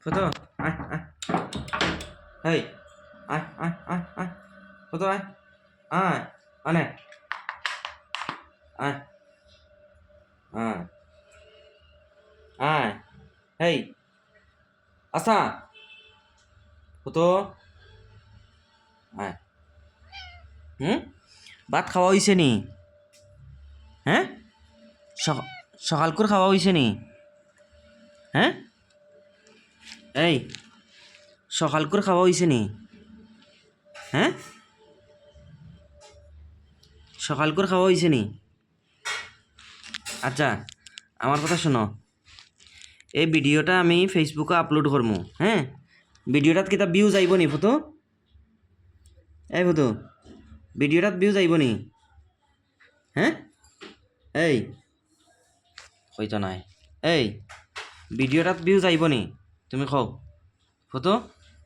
Photo আয় আয় হেই আয় আয় আয় আয় ফটো আয় আয় আনে আয় আয় আয় হেই আসা ফটো আয় ভাত খাওয়া হয়েছে নি? হ্যাঁ, সকাল করে খাওয়া হয়েছে নি? হ্যাঁ, এই সকাল করে খাওয়া হয়েছে নি? হ্যাঁ, সকাল করে খাওয়া হয়েছে নি? আচ্ছা, আমার কথা শোনো, এই ভিডিওটা আমি ফেসবুকে আপলোড করবো। হ্যাঁ, ভিডিওটাত কিতা ভিউজ আইব নি ফটো? এই ফটো ভিডিওটাত ভিউজ আইব নি? হ্যাঁ, এই হয়তো নাই, এই ভিডিওটাত ভিউজ আইব নি? তুমি কও ফটো।